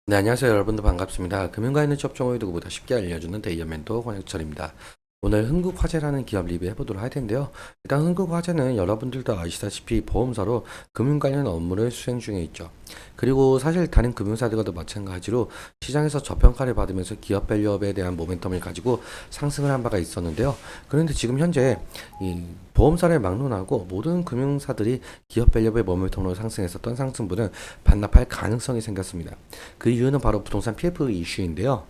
네, 안녕하세요. 여러분들 반갑습니다. 금융과 있는 접종을 누구보다 쉽게 알려주는 데이어 멘토 권혁철입니다. 오늘 흥국화재라는 기업 리뷰해 보도록 할 텐데요. 일단 흥국화재는 여러분들도 아시다시피 보험사로 금융 관련 업무를 수행 중에 있죠. 그리고 사실 다른 금융사들과도 마찬가지로 시장에서 저평가를 받으면서 기업 밸류업에 대한 모멘텀을 가지고 상승을 한 바가 있었는데요. 그런데 지금 현재 이 보험사를 막론하고 모든 금융사들이 기업 밸류업의 모멘텀으로 상승했었던 상승분은 반납할 가능성이 생겼습니다. 그 이유는 바로 부동산 PF 이슈인데요.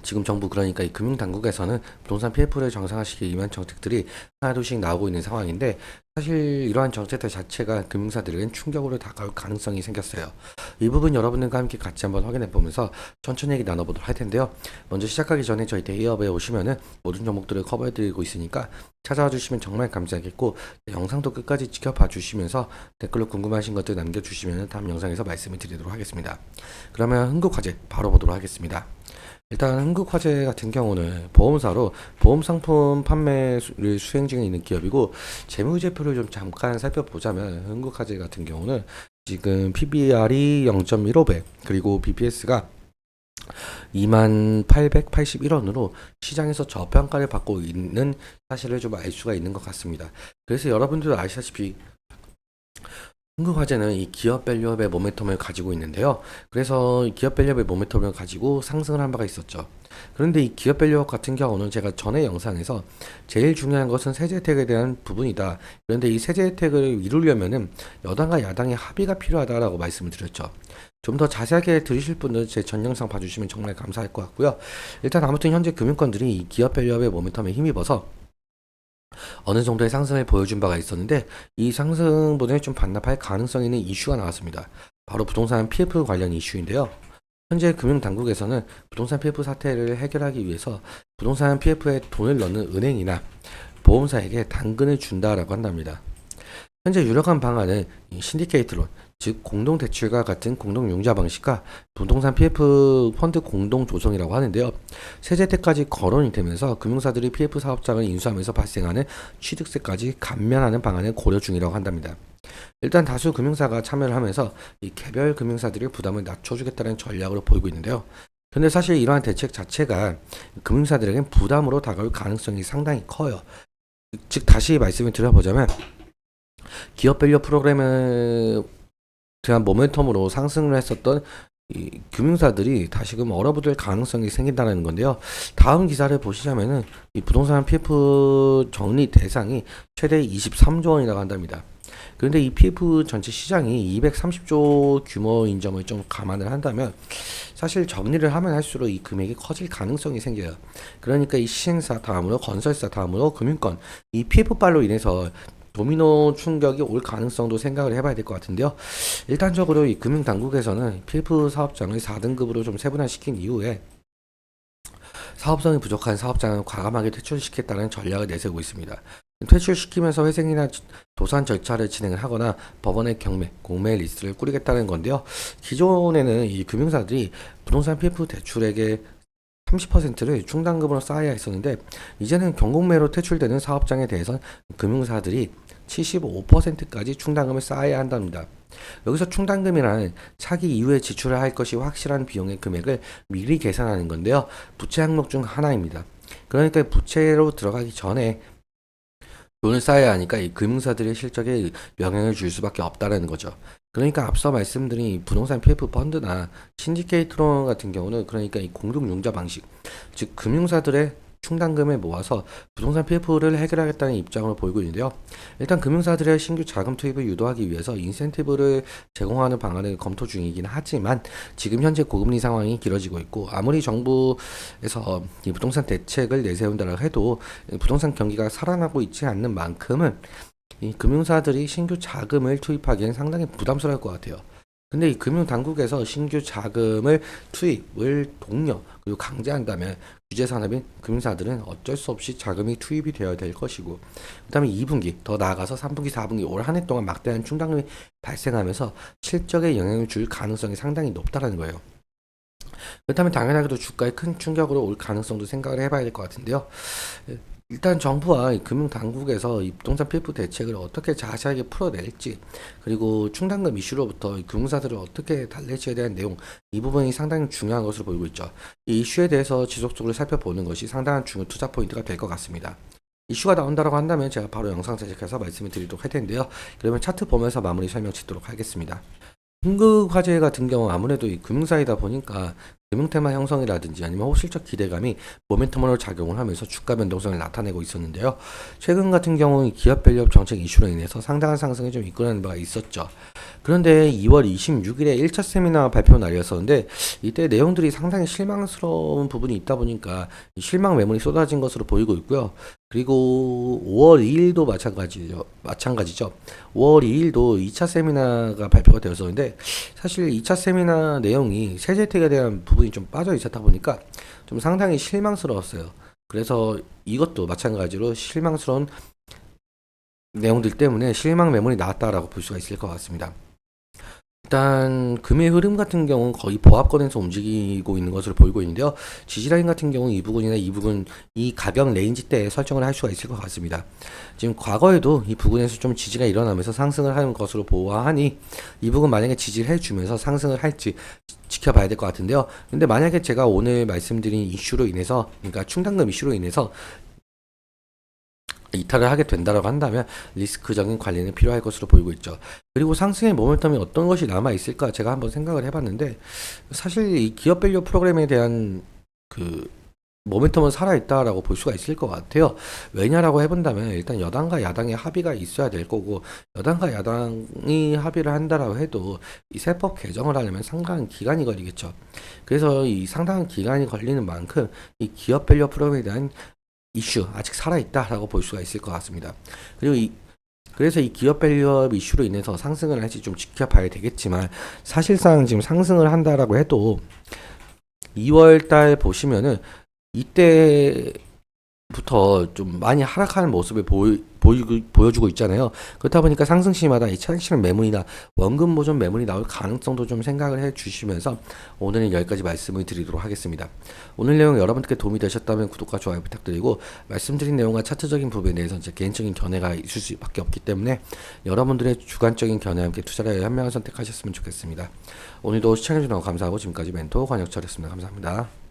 지금 정부 그러니까 이 금융당국에서는 부동산 PF를 정상화시키기 위한 정책들이 하나둘씩 나오고 있는 상황인데 사실 이러한 정책들 자체가 금융사들에겐 충격으로 다가올 가능성이 생겼어요. 이 부분 여러분들과 함께 같이 한번 확인해 보면서 천천히 얘기 나눠보도록 할 텐데요. 먼저 시작하기 전에 저희 데이업에 오시면은 모든 종목들을 커버해 드리고 있으니까 찾아와 주시면 정말 감사하겠고 영상도 끝까지 지켜봐 주시면서 댓글로 궁금하신 것들 남겨주시면 다음 영상에서 말씀을 드리도록 하겠습니다. 그러면 흥국화재 바로 보도록 하겠습니다. 일단 한국화재 같은 경우는 보험사로 보험 상품 판매를 수행 중에 있는 기업이고 재무제표를 좀 잠깐 살펴보자면 한국화재 같은 경우는 지금 PBR이 0.15배 그리고 BPS가 2881원으로 시장에서 저평가를 받고 있는 사실을 좀 알 수가 있는 것 같습니다. 그래서 여러분들도 아시다시피 흥국화재는 이 기업 밸류업의 모멘텀을 가지고 있는데요. 그래서 이 기업 밸류업의 모멘텀을 가지고 상승을 한 바가 있었죠. 그런데 이 기업 밸류업 같은 경우는 제가 전에 영상에서 제일 중요한 것은 세제 혜택에 대한 부분이다. 그런데 이 세제 혜택을 이루려면은 여당과 야당의 합의가 필요하다라고 말씀을 드렸죠. 좀 더 자세하게 들으실 분은 제 전 영상 봐주시면 정말 감사할 것 같고요. 일단 아무튼 현재 금융권들이 이 기업 밸류업의 모멘텀에 힘입어서 어느 정도의 상승을 보여준 바가 있었는데 이 상승분을 좀 반납할 가능성 있는 이슈가 나왔습니다. 바로 부동산 PF 관련 이슈인데요. 현재 금융당국에서는 부동산 PF 사태를 해결하기 위해서 부동산 PF에 돈을 넣는 은행이나 보험사에게 당근을 준다라고 한답니다. 현재 유력한 방안은 신디케이트론, 즉 공동대출과 같은 공동융자 방식과 부동산 PF 펀드 공동 조성이라고 하는데요. 세제 때까지 거론이 되면서 금융사들이 PF 사업장을 인수하면서 발생하는 취득세까지 감면하는 방안을 고려 중이라고 한답니다. 일단 다수 금융사가 참여를 하면서 이 개별 금융사들의 부담을 낮춰주겠다는 전략으로 보이고 있는데요. 근데 사실 이러한 대책 자체가 금융사들에겐 부담으로 다가올 가능성이 상당히 커요. 즉 다시 말씀을 드려보자면 기업 밸류 프로그램에 대한 모멘텀으로 상승을 했었던 이 금융사들이 다시금 얼어붙을 가능성이 생긴다는 건데요. 다음 기사를 보시자면은 이 부동산 PF 정리 대상이 최대 23조 원이라고 한답니다. 그런데 이 PF 전체 시장이 230조 규모인 점을 좀 감안을 한다면 사실 정리를 하면 할수록 이 금액이 커질 가능성이 생겨요. 그러니까 이 시행사 다음으로 건설사 다음으로 금융권 이 PF발로 인해서 도미노 충격이 올 가능성도 생각을 해봐야 될 것 같은데요. 일단적으로 이 금융당국에서는 PF 사업장을 4등급으로 좀 세분화시킨 이후에 사업성이 부족한 사업장을 과감하게 퇴출시켰다는 전략을 내세우고 있습니다. 퇴출시키면서 회생이나 도산 절차를 진행을 하거나 법원의 경매, 공매 리스트를 꾸리겠다는 건데요. 기존에는 이 금융사들이 부동산 PF 대출액의 30%를 충당금으로 쌓아야 했었는데 이제는 경공매로 퇴출되는 사업장에 대해선 금융사들이 75%까지 충당금을 쌓아야 한답니다. 여기서 충당금이란 차기 이후에 지출을 할 것이 확실한 비용의 금액을 미리 계산하는 건데요. 부채 항목 중 하나입니다. 그러니까 부채로 들어가기 전에 돈을 쌓아야 하니까 이 금융사들의 실적에 영향을 줄 수밖에 없다는 거죠. 그러니까 앞서 말씀드린 이 부동산 PF 펀드나 신디케이트론 같은 경우는 그러니까 이 공동융자 방식, 즉 금융사들의 충당금을 모아서 부동산 PF를 해결하겠다는 입장으로 보이고 있는데요. 일단 금융사들의 신규 자금 투입을 유도하기 위해서 인센티브를 제공하는 방안을 검토 중이긴 하지만 지금 현재 고금리 상황이 길어지고 있고 아무리 정부에서 이 부동산 대책을 내세운다고 해도 부동산 경기가 살아나고 있지 않는 만큼은 이 금융사들이 신규 자금을 투입하기엔 상당히 부담스러울 것 같아요. 근데 이 금융당국에서 신규 자금을 투입을 독려 그리고 강제한다면 규제산업인 금융사들은 어쩔 수 없이 자금이 투입이 되어야 될 것이고 그다음에 2분기 더 나아가서 3분기 4분기 올 한 해 동안 막대한 충당금이 발생하면서 실적에 영향을 줄 가능성이 상당히 높다는 거예요. 그렇다면 당연하게도 주가에 큰 충격으로 올 가능성도 생각을 해봐야 될 것 같은데요. 일단 정부와 이 금융당국에서 이 부동산 PF 대책을 어떻게 자세하게 풀어낼지, 그리고 충당금 이슈로부터 이 금융사들을 어떻게 달랠지에 대한 내용, 이 부분이 상당히 중요한 것으로 보이고 있죠. 이 이슈에 대해서 지속적으로 살펴보는 것이 상당한 중요 투자 포인트가 될 것 같습니다. 이슈가 나온다고 한다면 제가 바로 영상 제작해서 말씀을 드리도록 할 텐데요. 그러면 차트 보면서 마무리 설명 짓도록 하겠습니다. 흥국화재 같은 경우 아무래도 이 금융사이다 보니까 금융테마 형성이라든지 아니면 호실적 기대감이 모멘텀으로 작용을 하면서 주가 변동성을 나타내고 있었는데요. 최근 같은 경우 기업밸류업 정책 이슈로 인해서 상당한 상승을 좀 이끌어낸 바가 있었죠. 그런데 2월 26일에 1차 세미나 발표 날이었었는데 이때 내용들이 상당히 실망스러운 부분이 있다 보니까 실망 매물이 쏟아진 것으로 보이고 있고요. 그리고 5월 2일도 마찬가지죠. 5월 2일도 2차 세미나가 발표가 되었었는데 사실 2차 세미나 내용이 세제 혜택에 대한 부분이 좀 빠져 있었다 보니까 좀 상당히 실망스러웠어요. 그래서 이것도 마찬가지로 실망스러운 내용들 때문에 실망 매물이 나왔다라고 볼 수가 있을 것 같습니다. 일단 금의 흐름 같은 경우는 거의 보합권에서 움직이고 있는 것으로 보이고 있는데요. 지지라인 같은 경우는 이 부분이나 이 부분, 이 가격 레인지 때 설정을 할 수가 있을 것 같습니다. 지금 과거에도 이 부분에서 좀 지지가 일어나면서 상승을 하는 것으로 보아하니 이 부분 만약에 지지를 해주면서 상승을 할지 지켜봐야 될 것 같은데요. 근데 만약에 제가 오늘 말씀드린 이슈로 인해서, 그러니까 충당금 이슈로 인해서 이탈을 하게 된다고 한다면 리스크적인 관리는 필요할 것으로 보이고 있죠. 그리고 상승의 모멘텀이 어떤 것이 남아 있을까 제가 한번 생각을 해봤는데 사실 이 기업 밸류 프로그램에 대한 그 모멘텀은 살아있다라고 볼 수가 있을 것 같아요. 왜냐라고 해본다면 일단 여당과 야당의 합의가 있어야 될 거고 여당과 야당이 합의를 한다라고 해도 이 세법 개정을 하려면 상당한 기간이 걸리겠죠. 그래서 이 상당한 기간이 걸리는 만큼 이 기업 밸류 프로그램에 대한 이슈 아직 살아있다라고 볼 수가 있을 것 같습니다. 그래서 이 기업 밸류업 이슈로 인해서 상승을 할지 좀 지켜봐야 되겠지만 사실상 지금 상승을 한다라고 해도 2월 달 보시면은 이때 부터 좀 많이 하락하는 모습을 보여주고 있잖아요. 그렇다 보니까 상승 시마다 이 차익실현 매물이나 원금 보존 매물이 나올 가능성도 좀 생각을 해 주시면서 오늘은 여기까지 말씀을 드리도록 하겠습니다. 오늘 내용 여러분들께 도움이 되셨다면 구독과 좋아요 부탁드리고 말씀드린 내용과 차트적인 부분에 대해서 제 개인적인 견해가 있을 수밖에 없기 때문에 여러분들의 주관적인 견해와 함께 투자를 현명한 선택하셨으면 좋겠습니다. 오늘도 시청해주셔서 감사하고 지금까지 멘토 관역철이었습니다. 감사합니다.